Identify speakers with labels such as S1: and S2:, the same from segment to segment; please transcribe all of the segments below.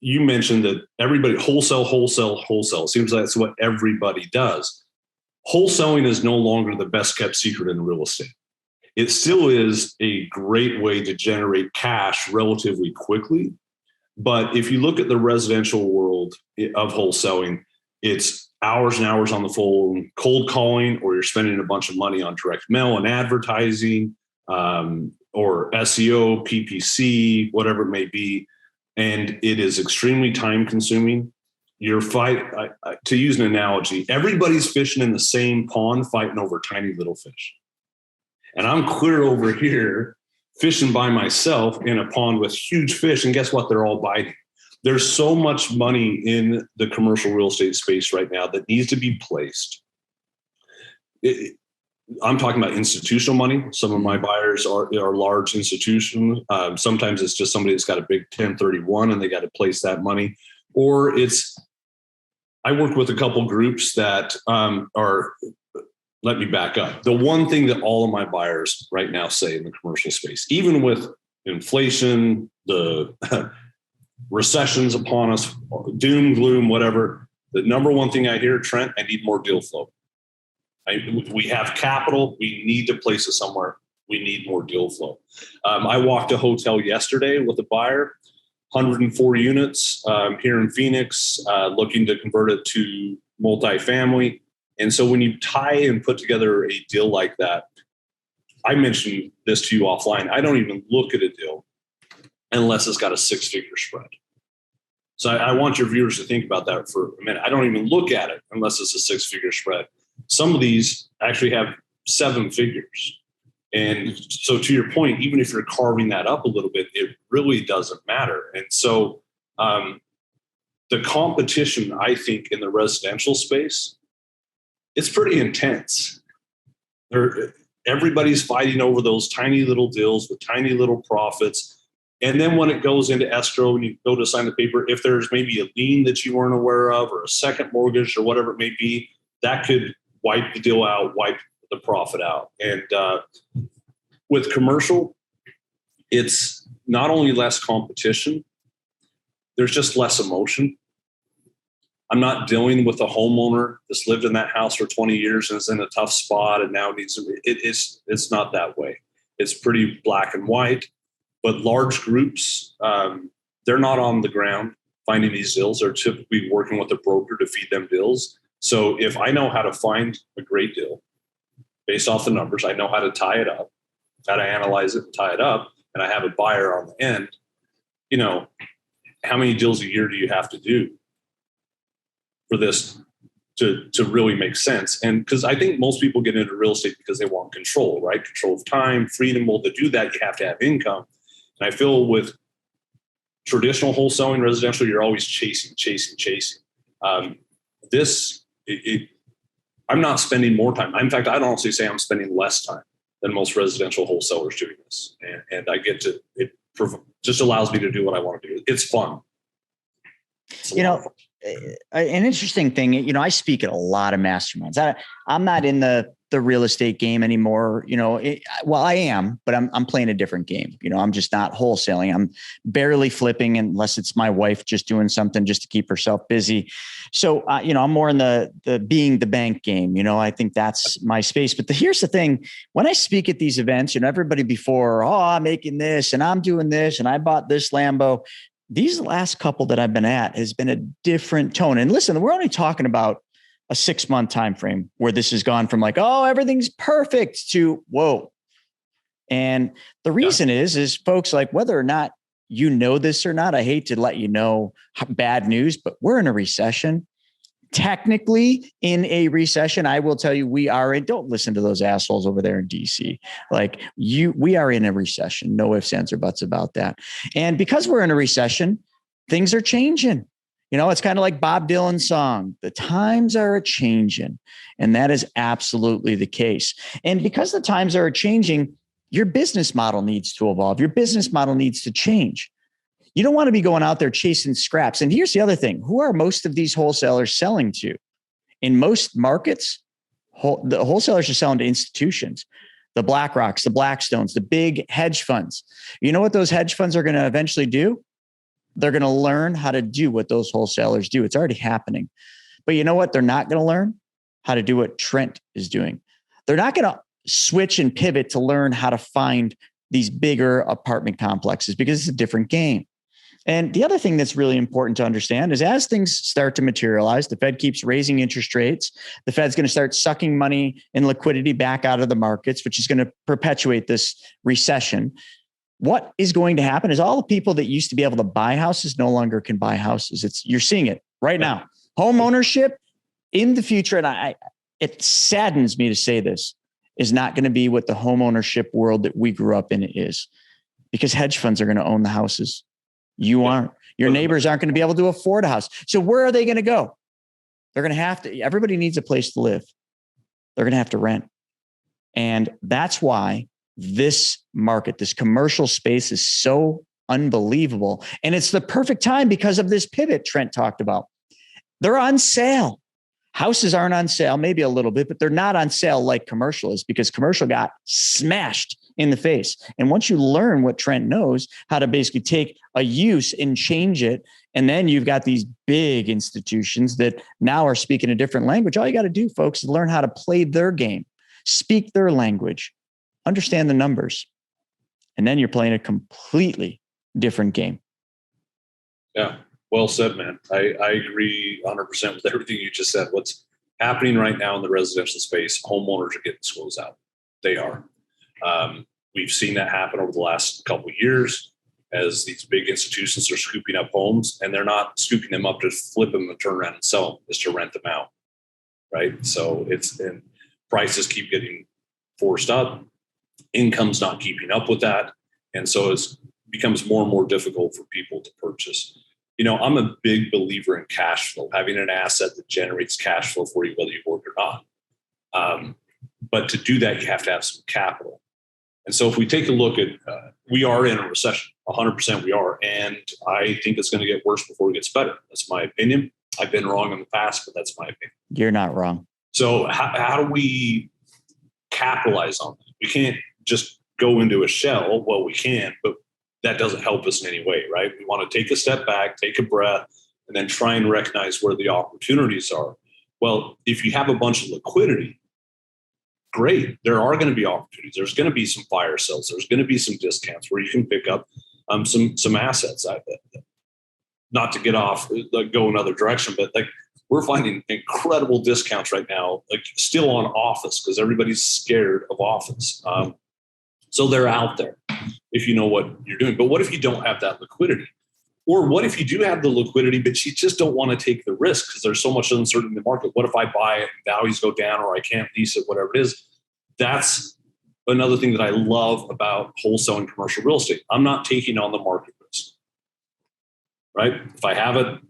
S1: you mentioned that everybody wholesale. Seems like that's what everybody does. Wholesaling is no longer the best kept secret in real estate. It still is a great way to generate cash relatively quickly. But if you look at the residential world of wholesaling, it's hours and hours on the phone, cold calling, or you're spending a bunch of money on direct mail and advertising, or SEO, PPC, whatever it may be. And it is extremely time consuming. To use an analogy, everybody's fishing in the same pond, fighting over tiny little fish. And I'm clear over here fishing by myself in a pond with huge fish. And guess what? They're all biting. There's so much money in the commercial real estate space right now that needs to be placed. I'm talking about institutional money. Some of my buyers are large institutions. Sometimes it's just somebody that's got a big 1031 and they got to place that money. Or I work with a couple groups that let me back up. The one thing that all of my buyers right now say in the commercial space, even with inflation, the recessions upon us, doom, gloom, whatever, the number one thing I hear, Trent, I need more deal flow. We have capital. We need to place it somewhere. We need more deal flow. I walked a hotel yesterday with a buyer, 104 units here in Phoenix, looking to convert it to multifamily. And so when you tie and put together a deal like that, I mentioned this to you offline. I don't even look at a deal unless it's got a 6-figure spread. So I want your viewers to think about that for a minute. I don't even look at it unless it's a 6-figure spread. Some of these actually have 7 figures. And so to your point, even if you're carving that up a little bit, it really doesn't matter. And so the competition, I think, in the residential space, it's pretty intense. Everybody's fighting over those tiny little deals with tiny little profits. And then when it goes into escrow and you go to sign the paper, if there's maybe a lien that you weren't aware of or a second mortgage or whatever it may be, that could wipe the deal out, wipe the profit out. And with commercial, it's not only less competition, there's just less emotion. I'm not dealing with a homeowner that's lived in that house for 20 years and is in a tough spot and now needs to, it's not that way. It's pretty black and white, but large groups, they're not on the ground finding these deals. They're typically working with a broker to feed them deals. So if I know how to find a great deal based off the numbers, I know how to tie it up, how to analyze it and tie it up, and I have a buyer on the end, how many deals a year do you have to do for this to really make sense? And because I think most people get into real estate because they want control, right? Control of time, freedom. Well, to do that, you have to have income. And I feel with traditional wholesaling residential, you're always chasing. I'm not spending more time. In fact, I'd honestly say I'm spending less time than most residential wholesalers doing this. And I get to, it just allows me to do what I want to do. It's fun.
S2: An interesting thing, I speak at a lot of masterminds. I'm not in the real estate game anymore. I am, but I'm playing a different game. I'm just not wholesaling. I'm barely flipping unless it's my wife just doing something just to keep herself busy. So, I'm more in the being the bank game. I think that's my space. But here's the thing. When I speak at these events, everybody before, I'm making this and I'm doing this and I bought this Lambo. These last couple that I've been at has been a different tone. And listen, we're only talking about a 6-month time frame where this has gone from like, everything's perfect to whoa. And the reason is folks, like, whether or not you know this or not, I hate to let you know bad news, but we're in a recession. Technically in a recession, I will tell you, we are in, don't listen to those assholes over there in DC. We are in a recession. No ifs, ands, or buts about that. And because we're in a recession, things are changing. It's kind of like Bob Dylan's song, the times are a-changing. And that is absolutely the case. And because the times are changing, your business model needs to evolve. Your business model needs to change. You don't want to be going out there chasing scraps. And here's the other thing. Who are most of these wholesalers selling to? In most markets, the wholesalers are selling to institutions, the BlackRocks, the Blackstones, the big hedge funds. You know what those hedge funds are going to eventually do? They're going to learn how to do what those wholesalers do. It's already happening. But you know what? They're not going to learn how to do what Trent is doing. They're not going to switch and pivot to learn how to find these bigger apartment complexes because it's a different game. And the other thing that's really important to understand is as things start to materialize, the Fed keeps raising interest rates. The Fed's going to start sucking money and liquidity back out of the markets, which is going to perpetuate this recession. What is going to happen is all the people that used to be able to buy houses no longer can buy houses. You're seeing it right now. Home ownership in the future, and it saddens me to say this, is not going to be what the home ownership world that we grew up in is, because hedge funds are going to own the houses. You aren't. Your neighbors aren't going to be able to afford a house. So where are they going to go? They're going to have to, everybody needs a place to live. They're going to have to rent. And that's why this market, this commercial space is so unbelievable. And it's the perfect time because of this pivot Trent talked about. They're on sale. Houses aren't on sale, maybe a little bit, but they're not on sale like commercial is, because commercial got smashed in the face. And once you learn what Trent knows, how to basically take a use and change it, and then you've got these big institutions that now are speaking a different language. All you got to do, folks, is learn how to play their game, speak their language, understand the numbers, and then you're playing a completely different game.
S1: Yeah. Well said, man. I agree 100% with everything you just said. What's happening right now in the residential space, homeowners are getting squeezed out. They are. We've seen that happen over the last couple of years as these big institutions are scooping up homes, and they're not scooping them up to flip them and turn around and sell them, just to rent them out. Right. So and prices keep getting forced up. Income's not keeping up with that. And so it becomes more and more difficult for people to purchase. You know, I'm a big believer in cash flow, having an asset that generates cash flow for you, whether you work or not. But to do that, you have to have some capital. And so if we take a look at, we are in a recession, 100% we are. And I think it's going to get worse before it gets better. That's my opinion. I've been wrong in the past, but that's my opinion.
S2: You're not wrong.
S1: So how do we capitalize on that? We can't just go into a shell. Well, we can, but that doesn't help us in any way, right? We want to take a step back, take a breath, and then try and recognize where the opportunities are. Well, if you have a bunch of liquidity, great. There are going to be opportunities. There's going to be some fire sales. There's going to be some discounts where you can pick up some assets. Not to get off, go another direction, but like we're finding incredible discounts right now, like still on office, because everybody's scared of office. So they're out there if you know what you're doing. But what if you don't have that liquidity? Or what if you do have the liquidity, but you just don't want to take the risk because there's so much uncertainty in the market? What if I buy it and values go down, or I can't lease it, whatever it is? That's another thing that I love about wholesaling commercial real estate. I'm not taking on the market risk, right? If I have it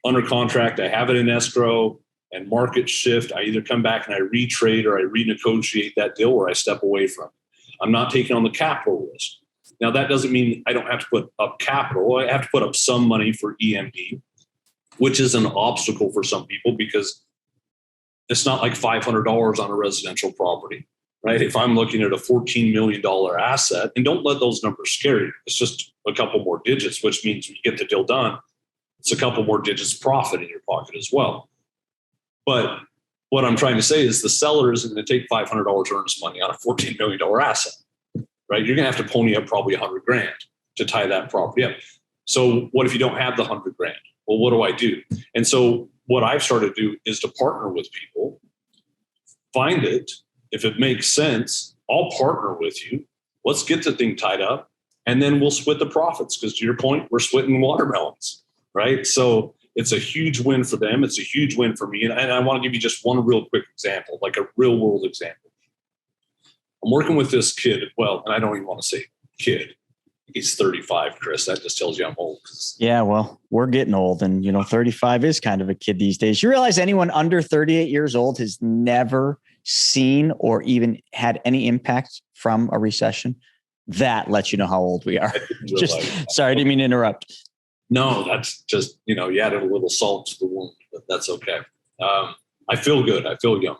S1: under contract, I have it in escrow, and market shift, I either come back and I retrade or I renegotiate that deal, or I step away from it. I'm not taking on the capital risk. Now, that doesn't mean I don't have to put up capital. I have to put up some money for EMD, which is an obstacle for some people because it's not like $500 on a residential property, right? If I'm looking at a $14 million asset, and don't let those numbers scare you. It's just a couple more digits, which means when you get the deal done, it's a couple more digits profit in your pocket as well. But what I'm trying to say is the seller isn't going to take $500 earnest money on a $14 million asset, right? You're going to have to pony up probably $100,000 to tie that property up. So what if you don't have the $100,000? Well, what do I do? And so what I've started to do is to partner with people, find it. If it makes sense, I'll partner with you. Let's get the thing tied up, and then we'll split the profits. Because to your point, we're splitting watermelons, right? So it's a huge win for them. It's a huge win for me. And I want to give you just one real quick example, like a real world example. I'm working with this kid. Well, and I don't even want to say kid. He's 35, Chris. That just tells you I'm old.
S2: Yeah, well, we're getting old. And, 35 is kind of a kid these days. You realize anyone under 38 years old has never seen or even had any impact from a recession? That lets you know how old we are. Sorry, I didn't mean to interrupt.
S1: No, that's just, you added a little salt to the wound, but that's okay. I feel good. I feel young.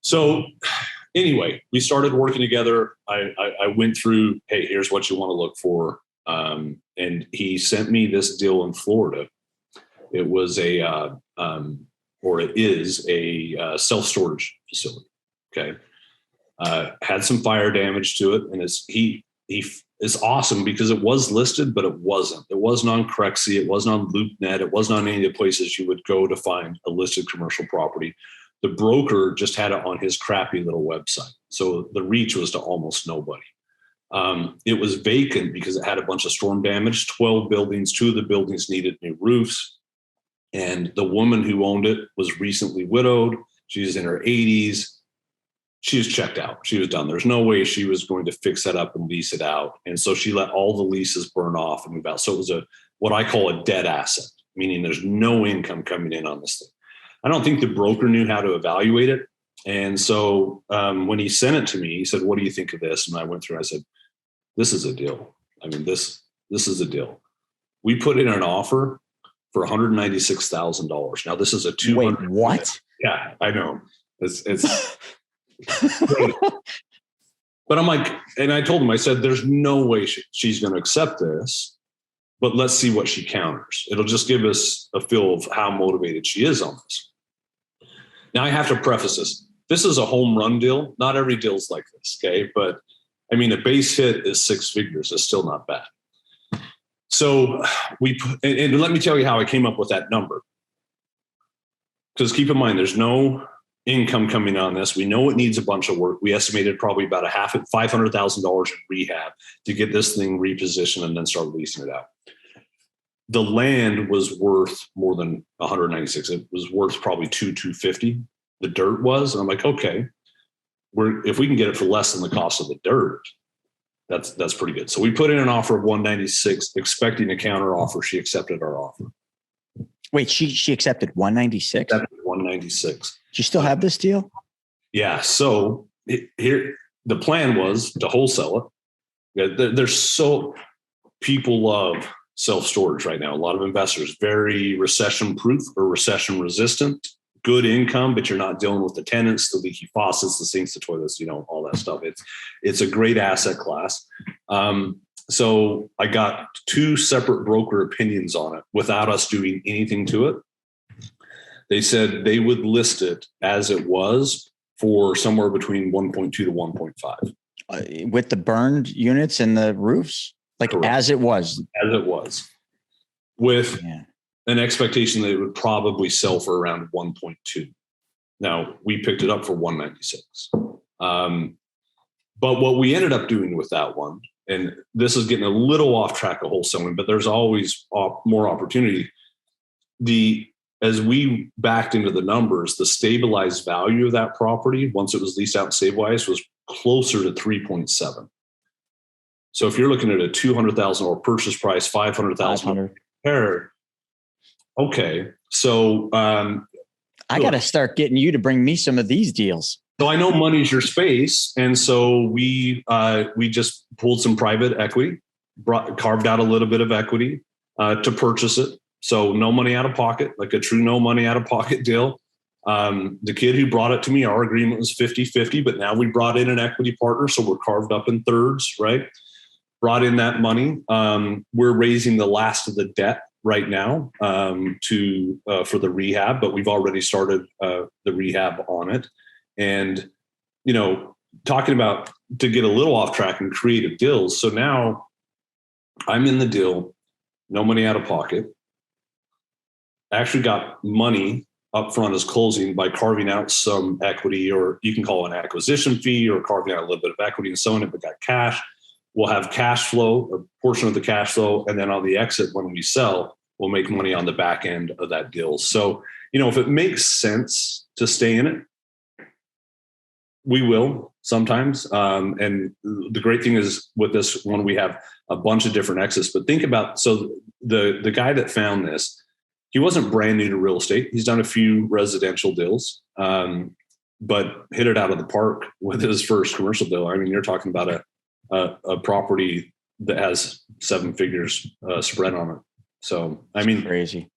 S1: So anyway, we started working together. I went through, hey, here's what you want to look for. And And he sent me this deal in Florida. It was it is a self-storage facility. Okay. Had some fire damage to it. And it's awesome because it was listed, but it wasn't. It wasn't on Crexy. It wasn't on LoopNet. It wasn't on any of the places you would go to find a listed commercial property. The broker just had it on his crappy little website. So the reach was to almost nobody. It was vacant because it had a bunch of storm damage, 12 buildings. 2 of the buildings needed new roofs. And the woman who owned it was recently widowed. She's in her 80s. She was checked out. She was done. There's no way she was going to fix that up and lease it out. And so she let all the leases burn off and move out. So it was what I call a dead asset, meaning there's no income coming in on this thing. I don't think the broker knew how to evaluate it. And so when he sent it to me, he said, "What do you think of this?" And I went through, I said, "This is a deal. I mean, this is a deal." We put in an offer for $196,000. Now this is a 200.
S2: Wait, what?
S1: Yeah, I know. It's but I'm like, and I told him, I said, "There's no way she's going to accept this, but let's see what she counters. It'll just give us a feel of how motivated she is on this." Now I have to preface this. This is a home run deal. Not every deal's like this. Okay. But I mean, a base hit is 6 figures. It's still not bad. So and let me tell you how I came up with that number. Because keep in mind, there's no income coming on this. We know it needs a bunch of work. We estimated probably about $500,000 in rehab to get this thing repositioned and then start leasing it out. The land was worth more than 196. It was worth probably 250. The dirt was, and I'm like, okay, if we can get it for less than the cost of the dirt, that's pretty good. So we put in an offer of 196, expecting a counter offer. She accepted our offer.
S2: Wait, she accepted 196?
S1: 196.
S2: Do you still have this deal?
S1: Yeah. So here, the plan was to wholesale it. People love self-storage right now. A lot of investors, very recession proof or recession resistant, good income, but you're not dealing with the tenants, the leaky faucets, the sinks, the toilets, all that stuff. It's a great asset class. So I got 2 separate broker opinions on it without us doing anything to it. They said they would list it as it was for somewhere between 1.2 to 1.5.
S2: With the burned units and the roofs? Like
S1: Correct.
S2: As it was.
S1: As it was. With an expectation that it would probably sell for around 1.2. Now, we picked it up for 196. But what we ended up doing with that one, and this is getting a little off track of wholesaling, but there's always more opportunity. As we backed into the numbers, the stabilized value of that property, once it was leased out and stabilized, was closer to 3.7. So if you're looking at a $200,000 purchase price, $500,000 repair, okay. So
S2: I got to start getting you to bring me some of these deals.
S1: So I know money's your space, and so we just pulled some private equity, carved out a little bit of equity to purchase it. So no money out of pocket, like a true no money out of pocket deal. The kid who brought it to me, our agreement was 50-50, but now we brought in an equity partner, so we're carved up in thirds, right? Brought in that money. We're raising the last of the debt right now for the rehab, but we've already started the rehab on it. And, talking about to get a little off track and creative deals. So now I'm in the deal, no money out of pocket. I actually got money up front as closing by carving out some equity, or you can call it an acquisition fee, or carving out a little bit of equity and selling it, but got cash. We'll have cash flow, a portion of the cash flow. And then on the exit, when we sell, we'll make money on the back end of that deal. So, if it makes sense to stay in it, we will sometimes. And the great thing is with this one, we have a bunch of different exits, but think about, so the guy that found this, he wasn't brand new to real estate. He's done a few residential deals, but hit it out of the park with his first commercial deal. I mean, you're talking about a property that has 7 figures spread on it. So, I mean,
S2: crazy.